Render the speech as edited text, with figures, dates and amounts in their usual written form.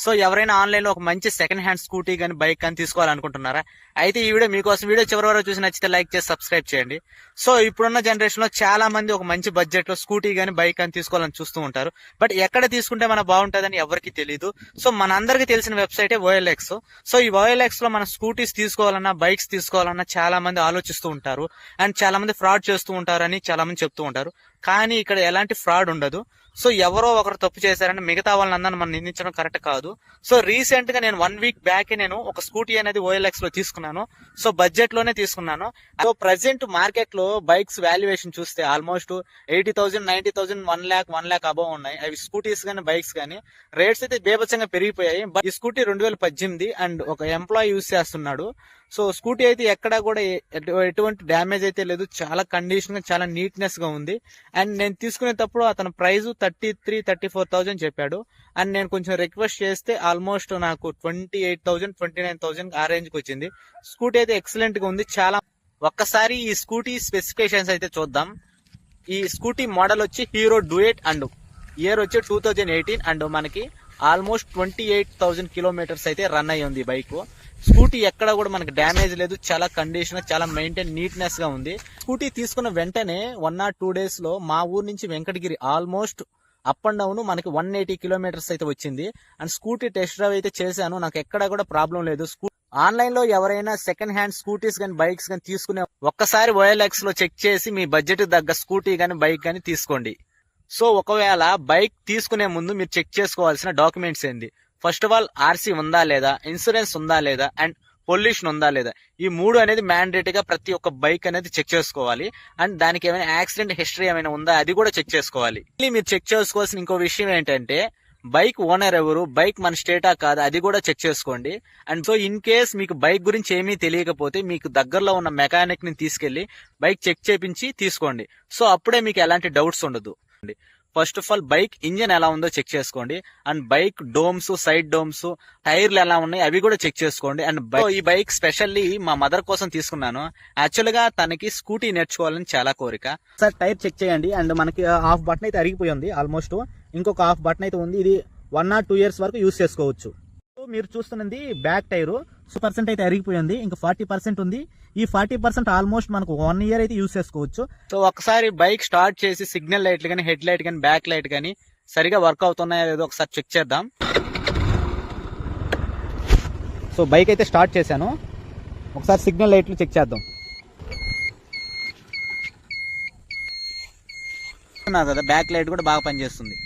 So ఎవరైనా online లో ఒక మంచి సెకండ్ హ్యాండ్ స్కూటీ కానీ బైక్ కానీ తీసుకోవాలనుకుంటున్నారా? అయితే ఈ వీడియో మీకోసం. వీడియో చివరి వరకు చూసి నచ్చితే లైక్ చేసి సబ్స్క్రైబ్ చేయండి. సో ఇప్పుడున్న జనరేషన్ లో చాలా మంది ఒక మంచి బడ్జెట్ లో స్కూటీ కానీ బైక్ కానీ తీసుకోవాలని చూస్తూ ఉంటారు. బట్ ఎక్కడ తీసుకుంటే మనకు బాగుంటుందని ఎవరికి తెలియదు. సో మనందరికి తెలిసిన వెబ్సైటే OLX. సో ఈ OLX లో మన స్కూటీస్ తీసుకోవాలన్నా బైక్స్ తీసుకోవాలన్నా చాలా మంది ఆలోచిస్తూ ఉంటారు. అండ్ చాలా మంది ఫ్రాడ్ చేస్తూ ఉంటారని చాలా మంది చెప్తూ ఉంటారు. కానీ ఇక్కడ ఎలాంటి ఫ్రాడ్ ఉండదు. సో ఎవరో ఒకరు తప్పు చేశారని మిగతా వాళ్ళందరినీ మనం నిందించడం కరెక్ట్ కాదు. సో రీసెంట్ గా నేను 1 వీక్ బ్యాక్ నేను ఒక స్కూటీ అనేది OLX లో తీసుకున్నాను. సో బడ్జెట్ లోనే తీసుకున్నాను. సో ప్రెసెంట్ మార్కెట్ లో బైక్స్ వాల్యుయేషన్ చూస్తే ఆల్మోస్ట్ 80,000, 90,000, 1 lakh అబౌవ్ ఉన్నాయి. అవి స్కూటీస్ కానీ బైక్స్ కానీ రేట్స్ అయితే బేభత్సంగా పెరిగిపోయాయి. ఈ స్కూటీ 2018 అండ్ ఒక ఎంప్లాయీ యూజ్ చేస్తున్నాడు. సో స్కూటీ అయితే ఎక్కడా కూడా ఎటువంటి డ్యామేజ్ అయితే లేదు. చాలా కండిషన్ గా చాలా నీట్నెస్ గా ఉంది. అండ్ నేను తీసుకునేటప్పుడు అతను ప్రైస్ 33,000-34,000 చెప్పాడు. అండ్ నేను కొంచెం రిక్వెస్ట్ చేస్తే ఆల్మోస్ట్ నాకు 28,000, 29,000 ఆ రేంజ్ కి వచ్చింది. స్కూటీ అయితే ఎక్సలెంట్ గా ఉంది. చాలా ఒక్కసారి ఈ స్కూటీ స్పెసిఫికేషన్స్ అయితే చూద్దాం. ఈ స్కూటీ మోడల్ వచ్చి హీరో డ్యూయెట్ అండ్ ఇయర్ వచ్చి 2018 అండ్ మనకి ఆల్మోస్ట్ 28,000 కిలోమీటర్స్ అయితే రన్ అయ్యి ఉంది బైక్. స్కూటీ ఎక్కడ కూడా మనకి డ్యామేజ్ లేదు. చాలా కండిషన్, చాలా మెయింటైన్ నీట్నెస్ గా ఉంది. స్కూటీ తీసుకున్న వెంటనే 1 or 2 days లో మా ఊరు నుంచి Venkatagiri almost up and down మనకి 180 కిలోమీటర్స్ అయితే వచ్చింది. అండ్ స్కూటీ టెస్ట్ డ్రైవ్ అయితే చేశాను. నాకు ఎక్కడ కూడా ప్రాబ్లం లేదు. ఆన్లైన్ లో ఎవరైనా సెకండ్ హ్యాండ్ స్కూటీస్ కానీ బైక్స్ కానీ తీసుకునే ఒక్కసారి OLX లో చెక్ చేసి మీ బడ్జెట్ తగ్గ స్కూటీ కానీ బైక్ కానీ తీసుకోండి. సో ఒకవేళ బైక్ తీసుకునే ముందు మీరు చెక్ చేసుకోవాల్సిన డాక్యుమెంట్స్ ఏంది? ఫస్ట్ ఆఫ్ ఆల్ RC ఉందా లేదా, ఇన్సూరెన్స్ ఉందా లేదా, అండ్ పొల్యూషన్ ఉందా లేదా. ఈ 3 అనేది మ్యాండేటరీగా ప్రతి ఒక్క బైక్ అనేది చెక్ చేసుకోవాలి. అండ్ దానికి ఏమైనా యాక్సిడెంట్ హిస్టరీ ఏమైనా ఉందా అది కూడా చెక్ చేసుకోవాలి. మీరు చెక్ చేసుకోవాల్సిన ఇంకో విషయం ఏంటంటే బైక్ ఓనర్ ఎవరు, బైక్ మన స్టేటా కాదా అది కూడా చెక్ చేసుకోండి. అండ్ సో ఇన్ కేస్ మీకు బైక్ గురించి ఏమీ తెలియకపోతే మీకు దగ్గరలో ఉన్న మెకానిక్ ని తీసుకెళ్లి బైక్ చెక్ చేపించి తీసుకోండి. సో అప్పుడే మీకు ఎలాంటి డౌట్స్ ఉండదు. First of all bike engine ఎలా ఉందో చెక్ చేసుకోండి. And bike domes, side domes, టైర్లు ఎలా ఉన్నాయి అవి కూడా చెక్ చేసుకోండి. అండ్ ఈ బైక్ స్పెషల్లీ మా మదర్ కోసం తీసుకున్నాను. యాక్చువల్ గా తనకి స్కూటీ నేర్చుకోవాలని చాలా కోరిక. సార్ టైర్ చెక్ చేయండి. అండ్ మనకి హాఫ్ బటన్ అయితే అరిగిపోయింది. ఆల్మోస్ట్ ఇంకొక హాఫ్ బటన్ అయితే ఉంది. ఇది 1 or 2 years వరకు యూజ్ చేసుకోవచ్చు. మీరు చూస్తున్నది బ్యాక్ టైర్ 60% అయితే అరిగిపోయింది. ఇంకా 40% ఉంది. ఈ 40% ఆల్మోస్ట్ మనకు 1 year అయితే యూజ్ చేసుకోవచ్చు. సో ఒకసారి బైక్ స్టార్ట్ చేసి సిగ్నల్ లైట్లు కానీ, హెడ్ లైట్ కానీ, బ్యాక్ లైట్ కానీ సరిగా వర్క్ అవుతున్నాయో లేదో ఒకసారి చెక్ చేద్దాం. సో బైక్ అయితే స్టార్ట్ చేశాను. ఒకసారి సిగ్నల్ లైట్లు చెక్ చేద్దాం. కదా బ్యాక్ లైట్ కూడా బాగా పనిచేస్తుంది.